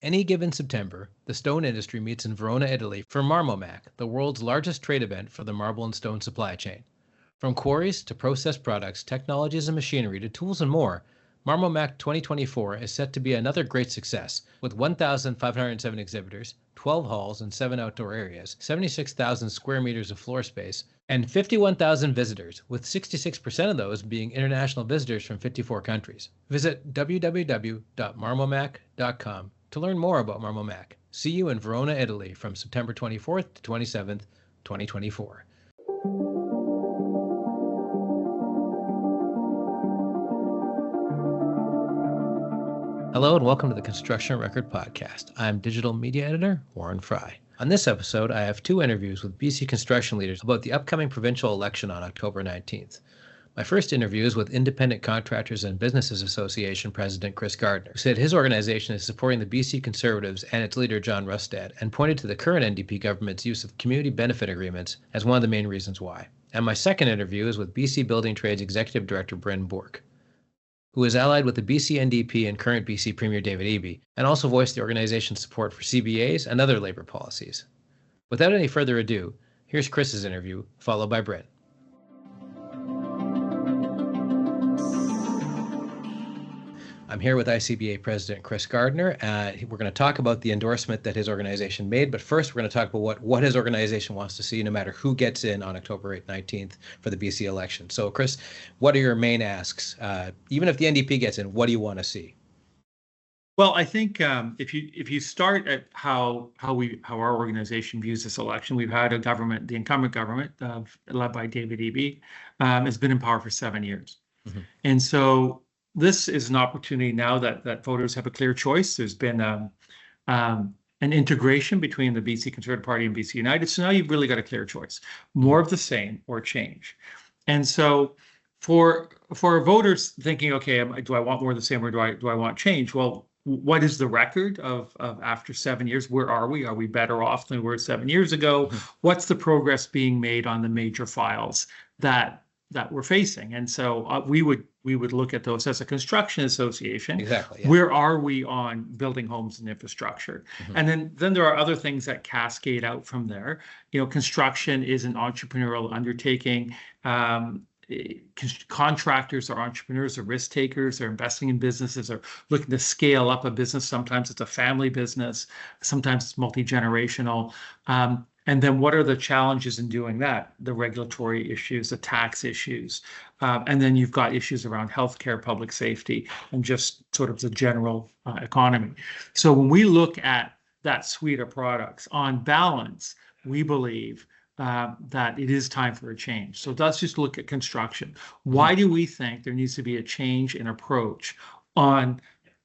Any given September, the stone industry meets in Verona, Italy for Marmomac, the world's largest trade event for the marble and stone supply chain. From quarries to processed products, technologies and machinery to tools and more, Marmomac 2024 is set to be another great success, with 1,507 exhibitors, 12 halls and 7 outdoor areas, 76,000 square meters of floor space, and 51,000 visitors, with 66% of those being international visitors from 54 countries. Visit www.marmomac.com to learn more about Marmomac. See you in Verona, Italy from September 24th to 27th, 2024. Hello and welcome to the Construction Record Podcast. I'm digital media editor Warren Frey. On this episode, I have two interviews with BC construction leaders about the upcoming provincial election on October 19th. My first interview is with Independent Contractors and Businesses Association President Chris Gardner, who said his organization is supporting the BC Conservatives and its leader John Rustad, and pointed to the current NDP government's use of community benefit agreements as one of the main reasons why. And my second interview is with BC Building Trades Executive Director Brynn Bourke, who is allied with the BC NDP and current BC Premier David Eby, and also voiced the organization's support for CBAs and other labor policies. Without any further ado, here's Chris's interview, followed by Brynn. I'm here with ICBA President Chris Gardner. We're going to talk about the endorsement that his organization made, but first we're going to talk about what his organization wants to see no matter who gets in on October 19th for the BC election. So Chris, what are your main asks? Even if the NDP gets in, what do you want to see? Well, I think if you start at how our organization views this election, we've had a government, the incumbent government led by David Eby, has been in power for 7 years. Mm-hmm. And so this is an opportunity now that voters have a clear choice. There's been an integration between the BC Conservative Party and BC United. So now you've really got a clear choice: more of the same or change. And so for voters thinking, okay, do I want more of the same or do I want change? Well, what is the record of after 7 years? Where are we? Are we better off than we were 7 years ago? Mm-hmm. What's the progress being made on the major files that we're facing? And so we would look at those as a construction association. Exactly. Yeah. Where are we on building homes and infrastructure? Mm-hmm. And then there are other things that cascade out from there. Construction is an entrepreneurial undertaking. Contractors are entrepreneurs, are risk takers, they're investing in businesses, are looking to scale up a business. Sometimes it's a family business, sometimes it's multi-generational. And then what are the challenges in doing that? The regulatory issues, the tax issues. And then you've got issues around healthcare, public safety, and just sort of the general economy. So when we look at that suite of products, on balance, we believe that it is time for a change. So let's just look at construction. Why do we think there needs to be a change in approach on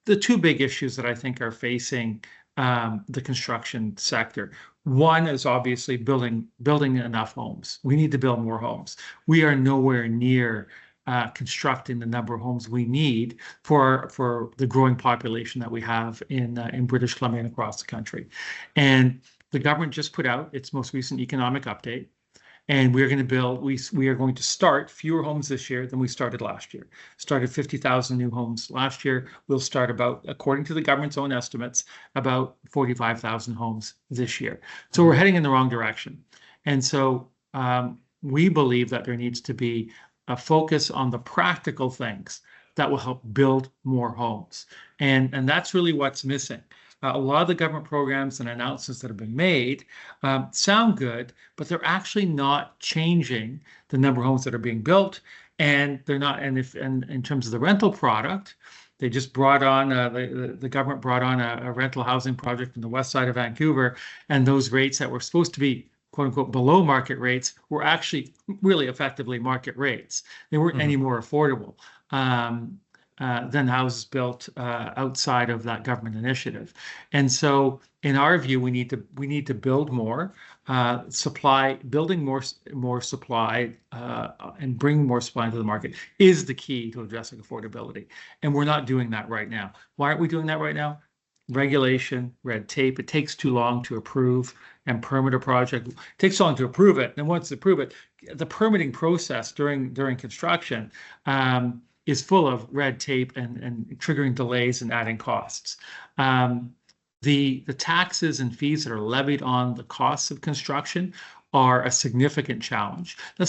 the two big issues that I think are facing the construction sector? One is obviously building enough homes. We need to build more homes. We are nowhere near constructing the number of homes we need for the growing population that we have in British Columbia and across the country. And the government just put out its most recent economic update, and we are going to start fewer homes this year than we started last year. Started 50,000 new homes last year. We'll start about, according to the government's own estimates, about 45,000 homes this year. So we're heading in the wrong direction. And so we believe that there needs to be a focus on the practical things that will help build more homes. And that's really what's missing. A lot of the government programs and announcements that have been made sound good, but they're actually not changing the number of homes that are being built, and they're not. And in terms of the rental product, they just brought on the government brought on a rental housing project in the west side of Vancouver, and those rates that were supposed to be quote unquote below market rates were actually really effectively market rates. They weren't any more affordable than houses built outside of that government initiative. And so in our view, we need to build more building more supply and bring more supply into the market is the key to addressing affordability. And we're not doing that right now. Why aren't we doing that right now? Regulation, red tape. It takes too long to approve and permit a project. It takes too long to approve it. And once you approve it, the permitting process during construction is full of red tape and triggering delays and adding costs. The taxes and fees that are levied on the costs of construction are a significant challenge. Now,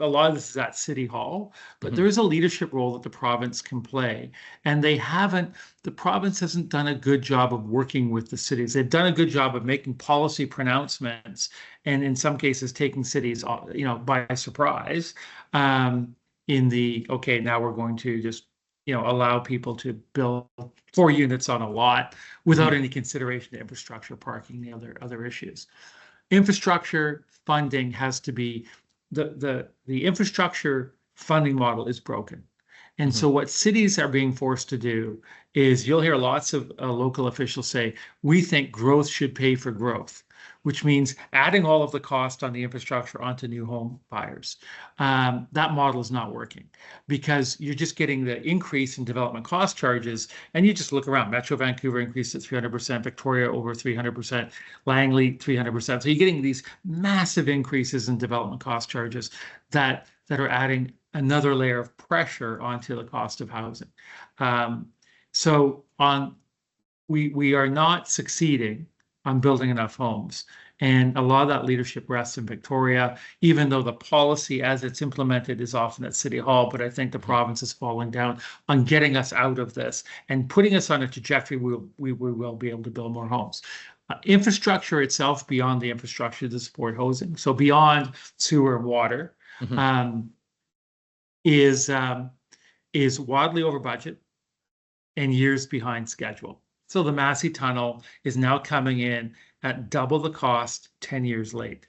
a lot of this is at City Hall, but there is a leadership role that the province can play. And the province hasn't done a good job of working with the cities. They've done a good job of making policy pronouncements and in some cases taking cities, by surprise, okay, now we're going to just, allow people to build 4 units on a lot without any consideration to infrastructure, parking, the other issues. Infrastructure funding has to be the infrastructure funding model is broken. And so what cities are being forced to do is you'll hear lots of local officials say, we think growth should pay for growth, which means adding all of the cost on the infrastructure onto new home buyers. That model is not working because you're just getting the increase in development cost charges. And you just look around. Metro Vancouver increased at 300%, Victoria over 300%, Langley 300%. So you're getting these massive increases in development cost charges that are adding another layer of pressure onto the cost of housing. We are not succeeding on building enough homes. And a lot of that leadership rests in Victoria, even though the policy as it's implemented is often at City Hall. But I think the province is falling down on getting us out of this and putting us on a trajectory we will be able to build more homes. Infrastructure itself, beyond the infrastructure to support housing, so beyond sewer and water, is wildly over budget and years behind schedule. So the Massey Tunnel is now coming in at double the cost 10 years late.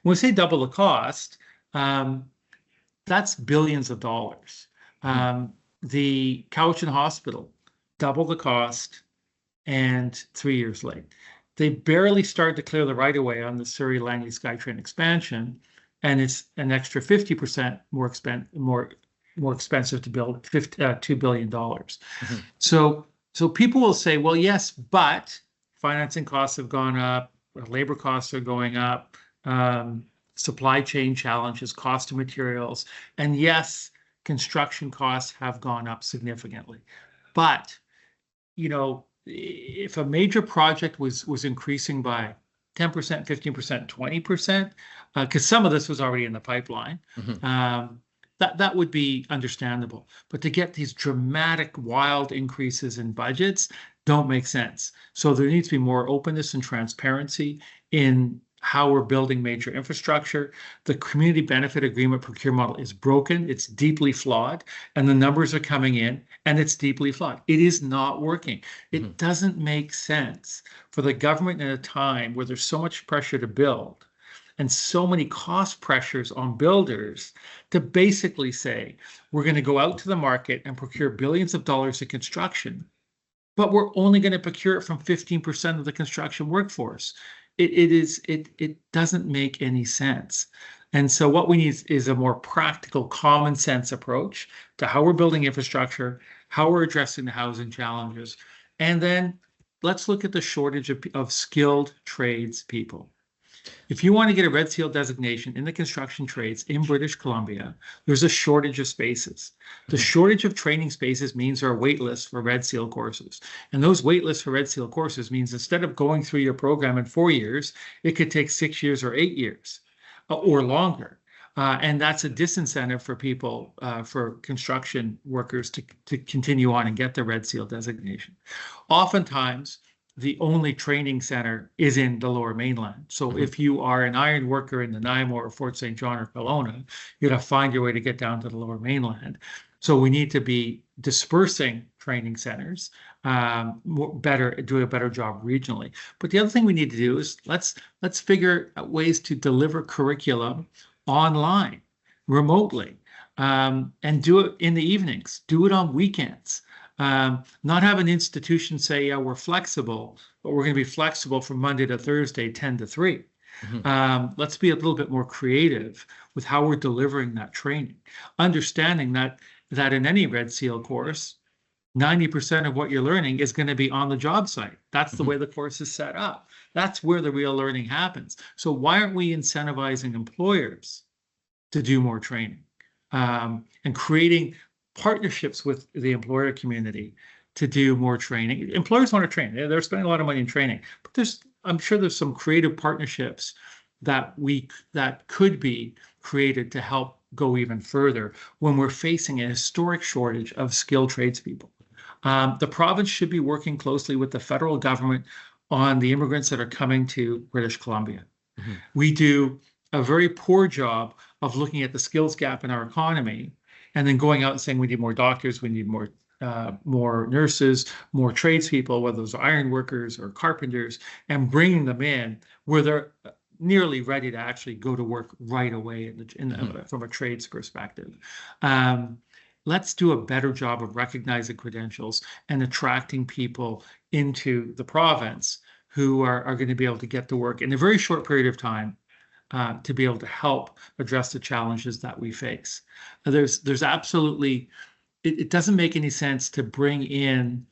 When we say double the cost, that's billions of dollars. The Cowichan Hospital, double the cost and 3 years late. They barely started to clear the right-of-way on the Surrey-Langley SkyTrain expansion, and it's an extra 50% more expensive to build, $2 billion. So people will say, well, yes, but financing costs have gone up, labor costs are going up, supply chain challenges, cost of materials, and yes, construction costs have gone up significantly. But, if a major project was increasing by 10%, 15%, 20%, because some of this was already in the pipeline, that would be understandable. But to get these dramatic, wild increases in budgets don't make sense. So there needs to be more openness and transparency in how we're building major infrastructure. The community benefit agreement procurement model is broken. It's deeply flawed, and the numbers are coming in, and it's deeply flawed. It is not working. It doesn't make sense for the government in a time where there's so much pressure to build and so many cost pressures on builders to basically say, we're going to go out to the market and procure billions of dollars in construction, but we're only going to procure it from 15% of the construction workforce. It doesn't make any sense. And so what we need is a more practical, common sense approach to how we're building infrastructure, how we're addressing the housing challenges, and then let's look at the shortage of skilled trades people. If you want to get a Red Seal designation in the construction trades in British Columbia, there's a shortage of spaces. The shortage of training spaces means there are wait lists for Red Seal courses. And those wait lists for Red Seal courses means instead of going through your program in 4 years, it could take 6 years or 8 years or longer. And that's a disincentive for people, for construction workers to continue on and get the Red Seal designation. Oftentimes, the only training center is in the Lower Mainland. So if you are an iron worker in Nanaimo or Fort St. John or Kelowna, you got to find your way to get down to the Lower Mainland. So we need to be dispersing training centers, do a better job regionally. But the other thing we need to do is let's figure out ways to deliver curriculum online, remotely, and do it in the evenings, do it on weekends. Not have an institution say, yeah, we're flexible, but we're going to be flexible from Monday to Thursday, 10 to 3. Let's be a little bit more creative with how we're delivering that training, understanding that in any Red Seal course, 90% of what you're learning is going to be on the job site. That's the way the course is set up. That's where the real learning happens. So why aren't we incentivizing employers to do more training and creating partnerships with the employer community to do more training. Employers want to train. They're spending a lot of money in training, but I'm sure there's some creative partnerships that could be created to help go even further when we're facing a historic shortage of skilled tradespeople. The province should be working closely with the federal government on the immigrants that are coming to British Columbia. Mm-hmm. We do a very poor job of looking at the skills gap in our economy and then going out and saying we need more doctors, we need more nurses, more tradespeople, whether those are iron workers or carpenters, and bringing them in where they're nearly ready to actually go to work right away from a trades perspective. Let's do a better job of recognizing credentials and attracting people into the province who are going to be able to get to work in a very short period of time to be able to help address the challenges that we face. There's absolutely, it doesn't make any sense to bring in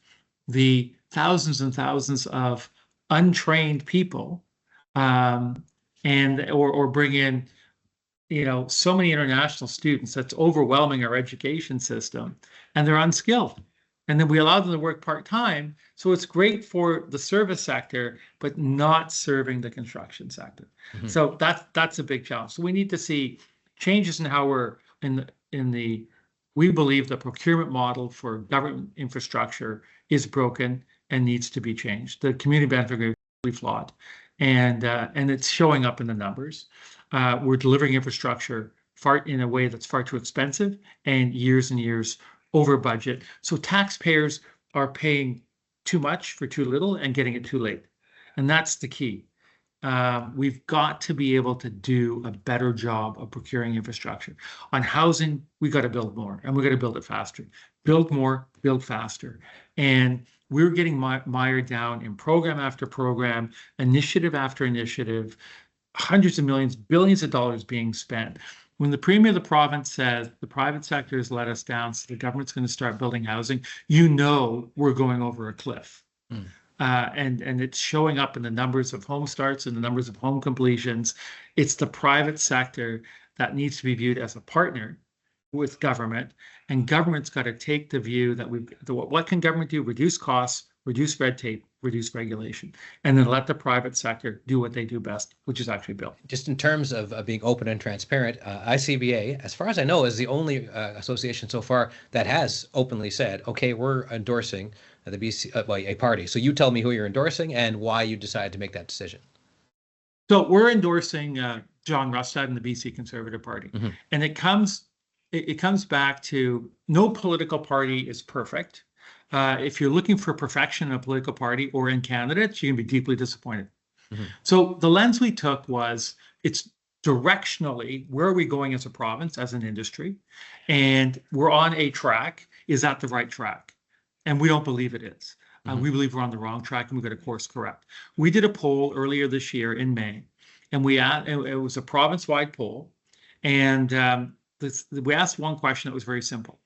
the thousands and thousands of untrained people or bring in so many international students that's overwhelming our education system, and they're unskilled. And then we allow them to work part-time. So it's great for the service sector, but not serving the construction sector. Mm-hmm. So that's a big challenge. So we need to see changes in how we're we believe the procurement model for government infrastructure is broken and needs to be changed. The community benefit agreement is really flawed, and it's showing up in the numbers. We're delivering infrastructure in a way that's far too expensive and years over budget. So taxpayers are paying too much for too little and getting it too late. And that's the key. We've got to be able to do a better job of procuring infrastructure. On housing, we got to build more, and we got to build it faster. Build more, build faster. And we're getting mired down in program after program, initiative after initiative, hundreds of millions, billions of dollars being spent. When the Premier of the province says the private sector has let us down, so the government's going to start building housing, we're going over a cliff. Mm. And it's showing up in the numbers of home starts and the numbers of home completions. It's the private sector that needs to be viewed as a partner with government, and government's got to take the view that what can government do? Reduce costs, reduce red tape, reduce regulation, and then let the private sector do what they do best, which is actually build. Just in terms of being open and transparent, ICBA, as far as I know, is the only association so far that has openly said, okay, we're endorsing the BC, a party. So you tell me who you're endorsing and why you decided to make that decision. So we're endorsing John Rustad and the BC Conservative Party. Mm-hmm. And it comes back to no political party is perfect. If you're looking for perfection in a political party or in candidates, you're going to be deeply disappointed. Mm-hmm. So the lens we took was, it's directionally, where are we going as a province, as an industry? And we're on a track. Is that the right track? And we don't believe it is. Mm-hmm. We believe we're on the wrong track, and we've got to course correct. We did a poll earlier this year in May, and it was a province-wide poll. And we asked one question that was very simple.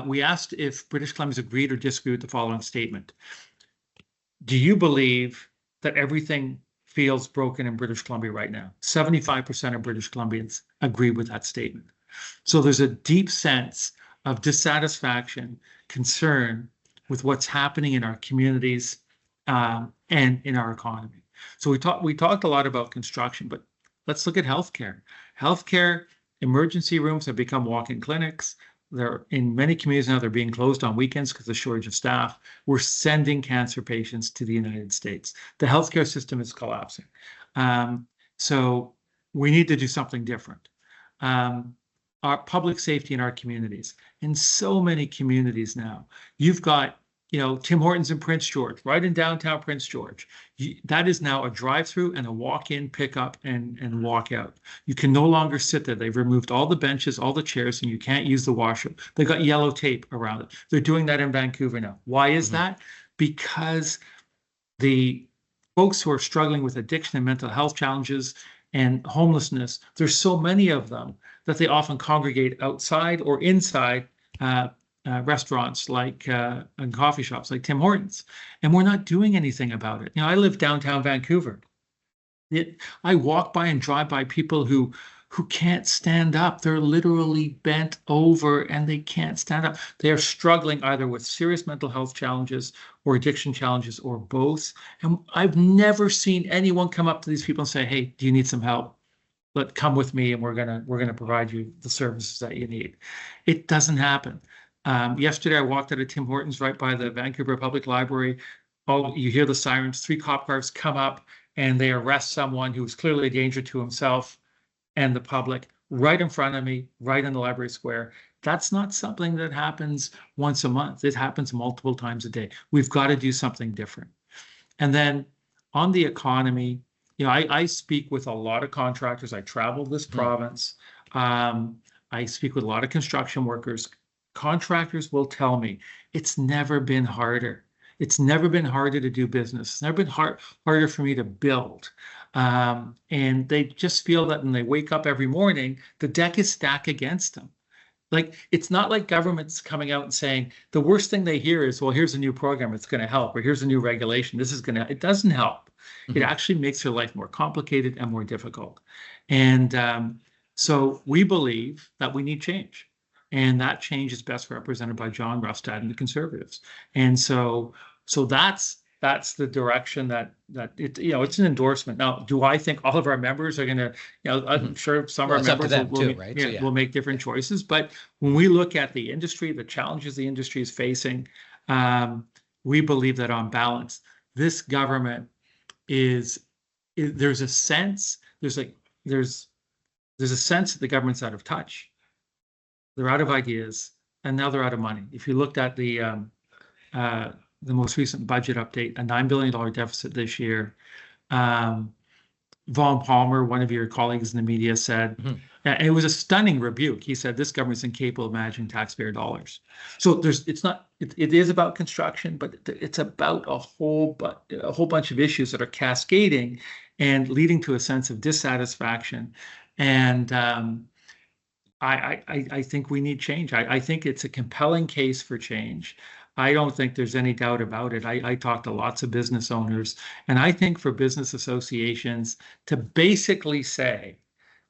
We asked if British Columbians agreed or disagreed with the following statement. Do you believe that everything feels broken in British Columbia right now? 75% of British Columbians agree with that statement. So there's a deep sense of dissatisfaction, concern with what's happening in our communities and in our economy. So we talked a lot about construction, but let's look at healthcare. Healthcare emergency rooms have become walk-in clinics. They're in many communities now, they're being closed on weekends because of the shortage of staff. We're sending cancer patients to the United States. The healthcare system is collapsing. So we need to do something different. Our public safety in our communities. In so many communities now, you've got Tim Hortons in Prince George, right in downtown Prince George. That is now a drive-through and a walk-in, pick-up, and walk-out. You can no longer sit there. They've removed all the benches, all the chairs, and you can't use the washroom. They've got yellow tape around it. They're doing that in Vancouver now. Why is that? Because the folks who are struggling with addiction and mental health challenges and homelessness, there's so many of them that they often congregate outside or inside restaurants and coffee shops like Tim Hortons, and we're not doing anything about it. I live downtown Vancouver. I walk by and drive by people who who can't stand up. They're literally bent over and they can't stand up. They are struggling either with serious mental health challenges or addiction challenges or both. And I've never seen anyone come up to these people and say, hey, do you need some help? Come with me and we're gonna provide you the services that you need. It doesn't happen. Yesterday I walked out of Tim Hortons right by the Vancouver Public Library. You hear the sirens, 3 cop cars come up and they arrest someone who was clearly a danger to himself and the public right in front of me, right in the library square. That's not something that happens once a month. It happens multiple times a day. We've got to do something different. And then on the economy, I speak with a lot of contractors. I travel this province. I speak with a lot of construction workers. Contractors will tell me it's never been harder. It's never been harder to do business. It's never been harder for me to build. And they just feel that when they wake up every morning, the deck is stacked against them. Like, it's not like government's coming out and saying, the worst thing they hear is, well, here's a new program, it's going to help, or here's a new regulation, it doesn't help. It actually makes their life more complicated and more difficult. And so we believe that we need change. And that change is best represented by John Rustad and the Conservatives. And so that's the direction that it's an endorsement. Now, do I think all of our members are going to, I'm sure some of our members will make different choices. But when we look at the industry, the challenges the industry is facing, we believe that on balance, this government there's a sense that the government's out of touch. They're out of ideas, and now they're out of money. If you looked at the most recent budget update, a $9 billion deficit this year. Vaughn Palmer, one of your colleagues in the media, said, and it was a stunning rebuke. He said, this government's incapable of managing taxpayer dollars. So it is about construction, but it's about a whole bunch of issues that are cascading and leading to a sense of dissatisfaction. And I think we need change. I think it's a compelling case for change. I don't think there's any doubt about it. I talk to lots of business owners, and I think for business associations to basically say,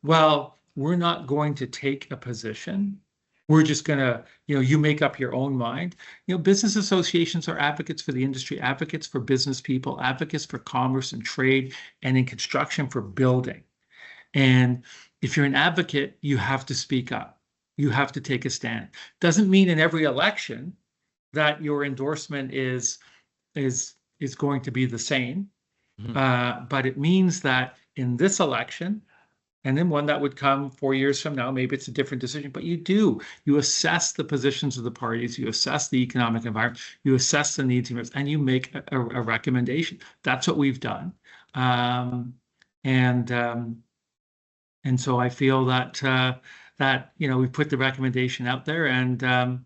well, we're not going to take a position. We're just going to, you make up your own mind. Business associations are advocates for the industry, advocates for business people, advocates for commerce and trade, and in construction for building. And if you're an advocate, you have to speak up. You have to take a stand. Doesn't mean in every election that your endorsement is going to be the same, but it means that in this election, and then one that would come 4 years from now, maybe it's a different decision, but you assess the positions of the parties, you assess the economic environment, you assess the needs, and you make a recommendation. That's what we've done. And so I feel that we've put the recommendation out there, and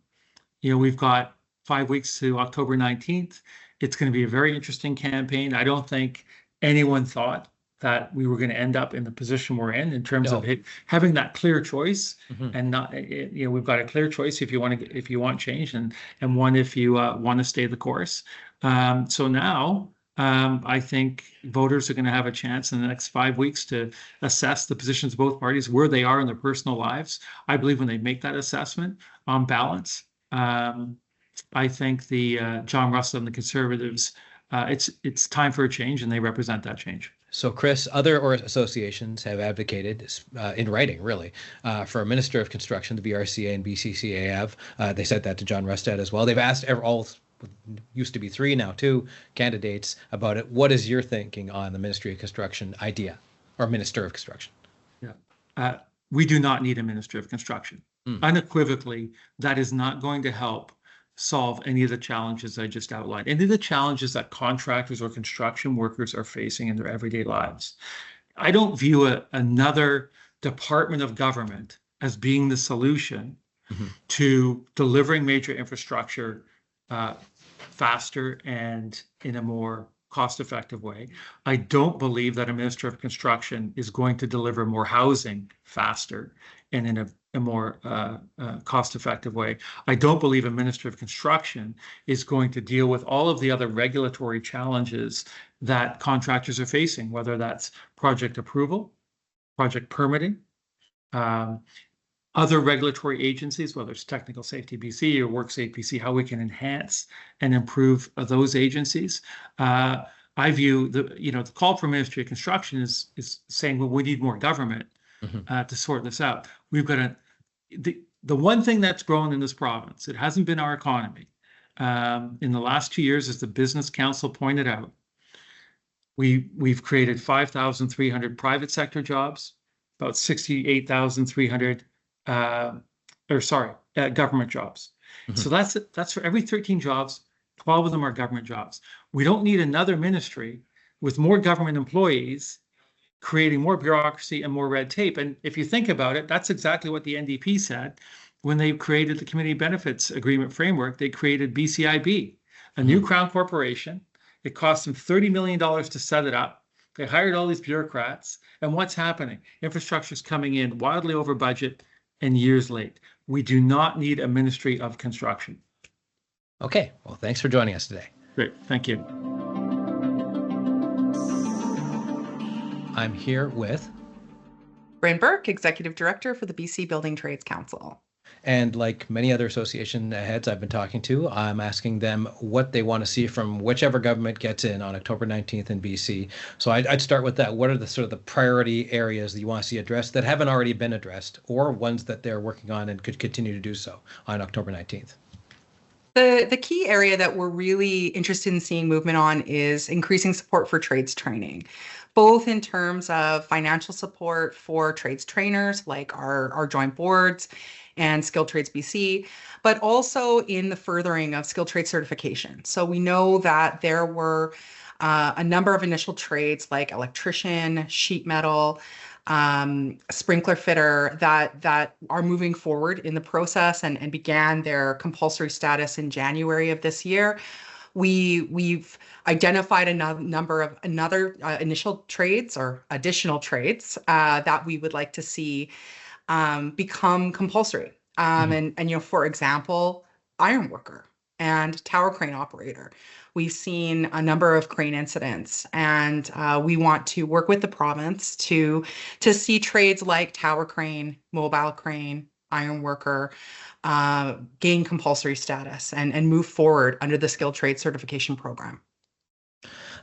we've got 5 weeks to October 19th. It's going to be a very interesting campaign. I don't think anyone thought that we were going to end up in the position we're in terms of having that clear choice, and not, we've got a clear choice if you want change, and one if you want to stay the course. So now I think voters are going to have a chance in the next 5 weeks to assess the positions of both parties, where they are in their personal lives. I believe when they make that assessment on balance, I think the John Rustad and the Conservatives, it's time for a change, and they represent that change. So, Chris, other associations have advocated in writing, really, for a Minister of Construction. The BRCA and BCCA have. They said that to John Rustad as well. They've asked all, used to be 3, now 2 candidates about it. What is your thinking on the Ministry of Construction idea, or Minister of Construction? Yeah, we do not need a Minister of Construction. Unequivocally, that is not going to help solve any of the challenges I just outlined, any of the challenges that contractors or construction workers are facing in their everyday lives. I don't view another department of government as being the solution to delivering major infrastructure faster and in a more cost-effective way. I don't believe that a Minister of Construction is going to deliver more housing faster and in a more cost-effective way. I don't believe a Minister of Construction is going to deal with all of the other regulatory challenges that contractors are facing, whether that's project approval, project permitting, other regulatory agencies, whether it's Technical Safety BC or WorkSafe BC, how we can enhance and improve those agencies. I view the call for Ministry of Construction is saying, well, we need more government to sort this out. We've got the one thing that's grown in this province, it hasn't been our economy. In the last 2 years, as the Business Council pointed out, we've created 5,300 private sector jobs, about 68,300 government jobs. So that's for every 13 jobs, 12 of them are government jobs. We don't need another ministry with more government employees creating more bureaucracy and more red tape. And if you think about it, that's exactly what the NDP said when they created the Community Benefits Agreement Framework. They created BCIB, a new Crown corporation. It cost them $30 million to set it up. They hired all these bureaucrats. And what's happening? Infrastructure is coming in wildly over budget and years late. We do not need a Ministry of Construction. Okay. Well, thanks for joining us today. Great. Thank you. I'm here with Brynn Bourke, Executive Director for the BC Building Trades Council. And like many other association heads I've been talking to, I'm asking them what they want to see from whichever government gets in on October 19th in BC. So I'd start with that. What are the sort of the priority areas that you want to see addressed that haven't already been addressed, or ones that they're working on and could continue to do so on October 19th? The key area that we're really interested in seeing movement on is increasing support for trades training, both in terms of financial support for trades trainers like our joint boards and Skilled Trades BC, but also in the furthering of skilled trade certification. So we know that there were a number of initial trades like electrician, sheet metal, sprinkler fitter that are moving forward in the process and began their compulsory status in January of this year. We've identified a number of initial trades or additional trades that we would like to see become compulsory. And for example, iron worker and tower crane operator. We've seen a number of crane incidents, and we want to work with the province to see trades like tower crane, mobile crane, iron worker gain compulsory status and move forward under the skilled trade certification program.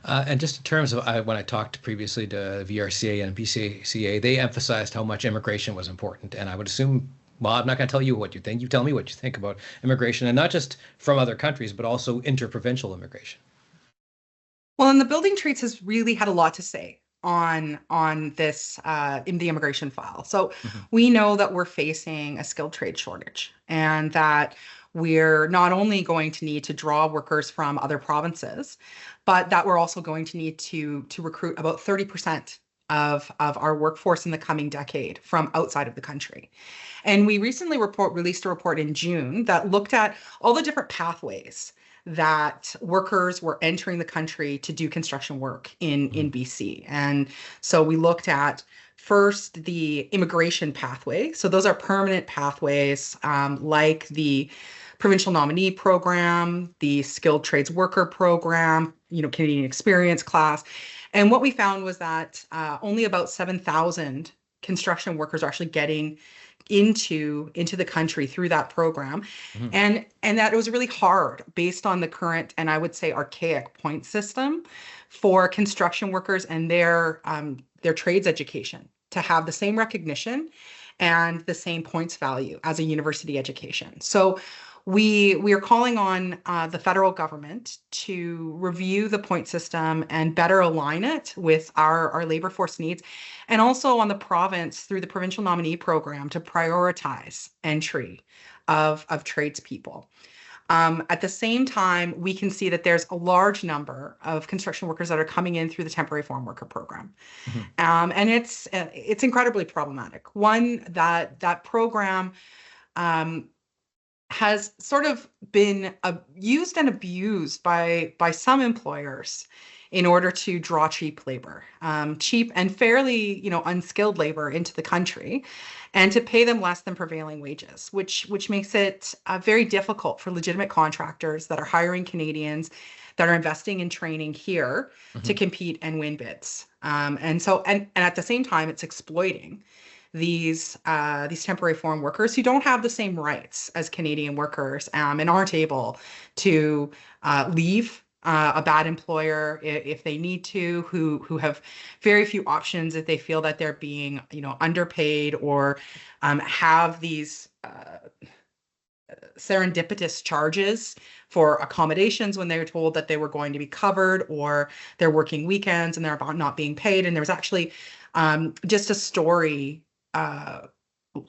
And just in terms of when I talked previously to VRCA and BCCA, they emphasized how much immigration was important. And I would assume, well, I'm not going to tell you what you think. You tell me what you think about immigration, and not just from other countries, but also interprovincial immigration. Well, and the building trades has really had a lot to say on this in the immigration file. So we know that we're facing a skilled trade shortage, and that we're not only going to need to draw workers from other provinces, but that we're also going to need to recruit about 30% of our workforce in the coming decade from outside of the country. And we recently released a report in June that looked at all the different pathways that workers were entering the country to do construction work in BC. And so we looked at first the immigration pathway. So those are permanent pathways like the provincial nominee program, the skilled trades worker program, Canadian experience class. And what we found was that only about 7,000 construction workers are actually getting into the country through that program. And that it was really hard based on the current, and I would say archaic, point system for construction workers and their trades education to have the same recognition and the same points value as a university education. So we are calling on the federal government to review the point system and better align it with our labor force needs, and also on the province through the provincial nominee program to prioritize entry of tradespeople. At the same time, we can see that there's a large number of construction workers that are coming in through the temporary foreign worker program. And it's incredibly problematic. One, that program has sort of been used and abused by some employers in order to draw cheap labor, cheap and fairly, unskilled labor into the country, and to pay them less than prevailing wages, which makes it very difficult for legitimate contractors that are hiring Canadians, that are investing in training here to compete and win bids. And at the same time, it's exploiting these temporary foreign workers who don't have the same rights as Canadian workers, and aren't able to leave a bad employer if they need to, who have very few options if they feel that they're being, underpaid, or have these serendipitous charges for accommodations when they were told that they were going to be covered, or they're working weekends and they're not being paid. And there was actually just a story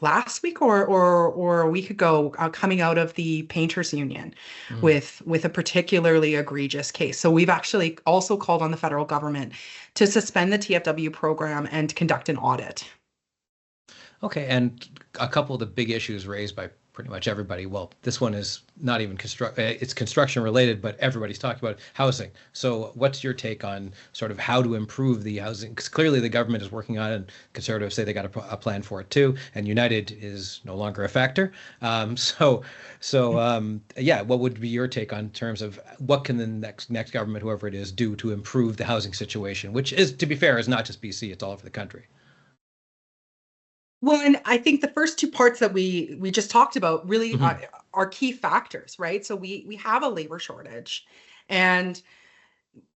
last week or a week ago coming out of the painters union with a particularly egregious case. So we've actually also called on the federal government to suspend the TFW program and conduct an audit. Okay, and a couple of the big issues raised by pretty much everybody. Well, this one is not even it's construction related, but everybody's talking about housing. So what's your take on sort of how to improve the housing? Because clearly the government is working on it, and Conservatives say they got a plan for it too, and United is no longer a factor. What would be your take on terms of what can the next government, whoever it is, do to improve the housing situation, which is, to be fair, is not just BC, it's all over the country. Well, and I think the first two parts that we just talked about really are key factors, right? So we have a labor shortage, and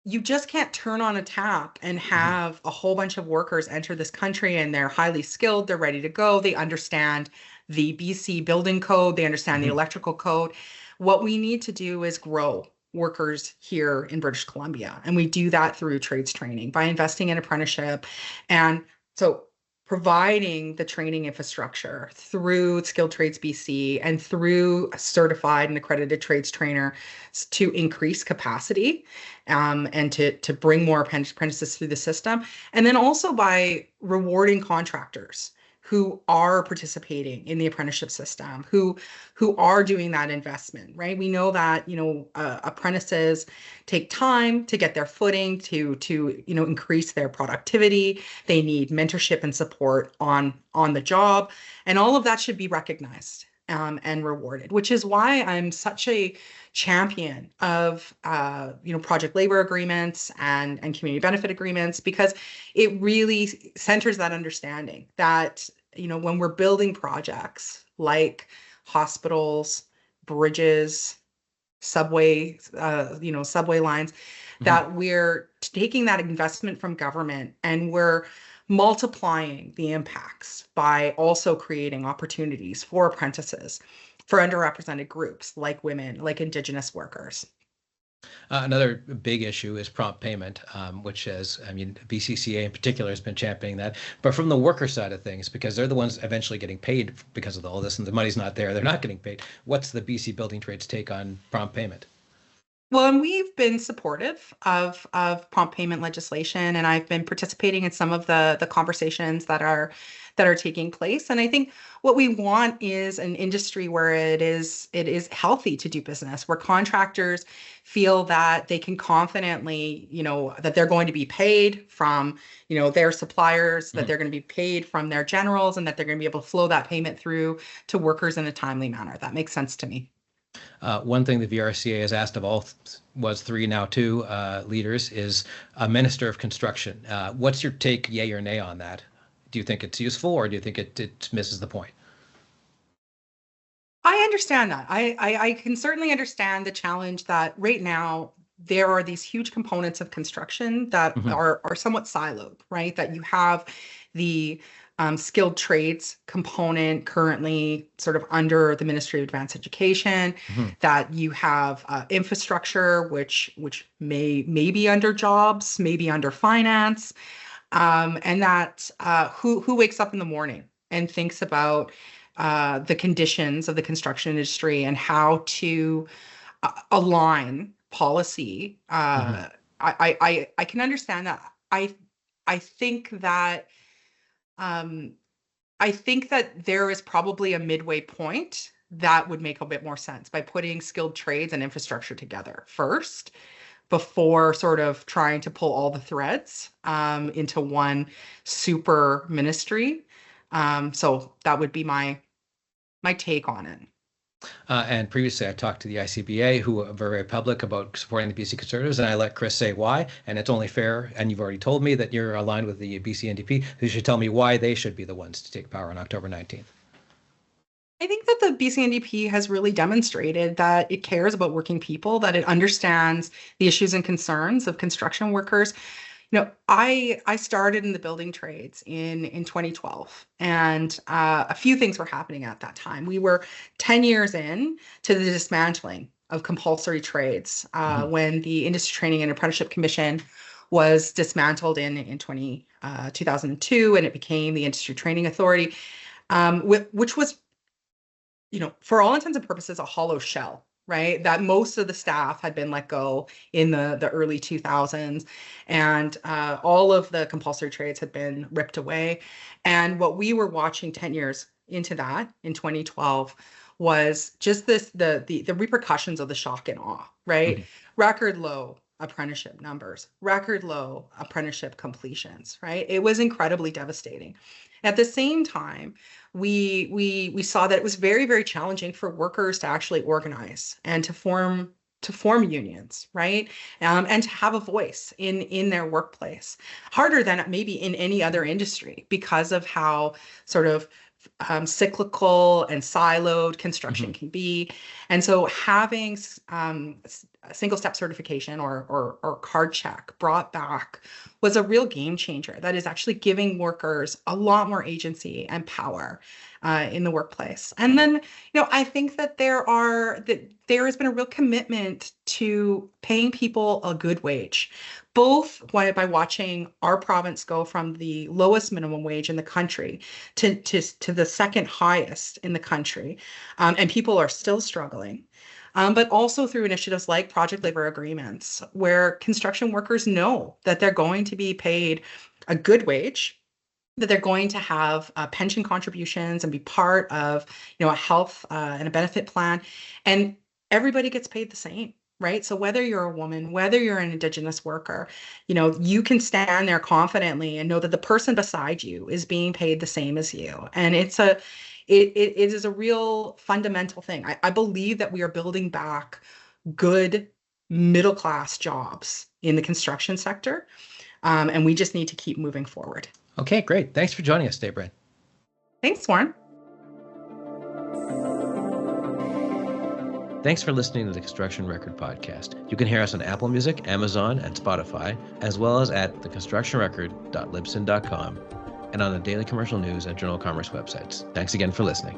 you just can't turn on a tap and have a whole bunch of workers enter this country, and they're highly skilled, they're ready to go, they understand the BC building code, they understand the electrical code. What we need to do is grow workers here in British Columbia, and we do that through trades training by investing in apprenticeship. And so providing the training infrastructure through Skilled Trades BC and through a certified and accredited trades trainer to increase capacity, and to bring more apprentices through the system. And then also by rewarding contractors who are participating in the apprenticeship system, who are doing that investment, right? We know that, apprentices take time to get their footing, to increase their productivity. They need mentorship and support on the job, and all of that should be recognized and rewarded, which is why I'm such a champion of project labor agreements and community benefit agreements, because it really centers that understanding that when we're building projects like hospitals, bridges, subway lines, that we're taking that investment from government and we're multiplying the impacts by also creating opportunities for apprentices, for underrepresented groups like women, like Indigenous workers. Another big issue is prompt payment, which is, BCCA in particular has been championing that. But from the worker side of things, because they're the ones eventually getting paid because of all this, and the money's not there, they're not getting paid. What's the BC Building Trades take on prompt payment? Well, and we've been supportive of prompt payment legislation, and I've been participating in some of the conversations that are taking place. And I think what we want is an industry where it is healthy to do business, where contractors feel that they can confidently, that they're going to be paid from, their suppliers, that they're going to be paid from their generals, and that they're going to be able to flow that payment through to workers in a timely manner. That makes sense to me. One thing the VRCA has asked of all was two leaders is a minister of construction. What's your take, yay or nay, on that? Do you think it's useful, or do you think it misses the point? I understand that. I can certainly understand the challenge that right now there are these huge components of construction that are somewhat siloed, right? That you have the skilled trades component currently sort of under the Ministry of Advanced Education, that you have infrastructure, which may be under jobs, maybe under finance, and that who wakes up in the morning and thinks about the conditions of the construction industry and how to align policy. I can understand that. I think that there is probably a midway point that would make a bit more sense by putting skilled trades and infrastructure together first, before sort of trying to pull all the threads into one super ministry. So that would be my take on it. And previously, I talked to the ICBA, who are very public about supporting the BC Conservatives, and I let Chris say why. And it's only fair, and you've already told me that you're aligned with the BC NDP, so you should tell me why they should be the ones to take power on October 19th. I think that the BC NDP has really demonstrated that it cares about working people, that it understands the issues and concerns of construction workers. I started in the building trades in 2012, and a few things were happening at that time. We were 10 years in to the dismantling of compulsory trades when the Industry Training and Apprenticeship Commission was dismantled in 2002, and it became the Industry Training Authority, which was, for all intents and purposes, a hollow shell. Right, that most of the staff had been let go in the early 2000s, and all of the compulsory trades had been ripped away. And what we were watching 10 years into that in 2012 was just the repercussions of the shock and awe. Right, record low apprenticeship numbers, record low apprenticeship completions. Right, it was incredibly devastating. At the same time, we saw that it was very, very challenging for workers to actually organize and to form unions, right? And to have a voice in their workplace. Harder than maybe in any other industry because of how sort of cyclical and siloed construction can be. And so having single step certification or card check brought back was a real game changer that is actually giving workers a lot more agency and power in the workplace. And then, I think that there has been a real commitment to paying people a good wage, both by watching our province go from the lowest minimum wage in the country to the second highest in the country. And people are still struggling. But also through initiatives like project labor agreements, where construction workers know that they're going to be paid a good wage, that they're going to have pension contributions and be part of, a health and a benefit plan, and everybody gets paid the same. Right. So whether you're a woman, whether you're an Indigenous worker, you can stand there confidently and know that the person beside you is being paid the same as you. And it is a real fundamental thing. I believe that we are building back good middle-class jobs in the construction sector. And we just need to keep moving forward. Okay, great. Thanks for joining us today, Brynn. Thanks, Warren. Thanks for listening to the Construction Record Podcast. You can hear us on Apple Music, Amazon, and Spotify, as well as at theconstructionrecord.libsyn.com and on the Daily Commercial News and Journal of Commerce websites. Thanks again for listening.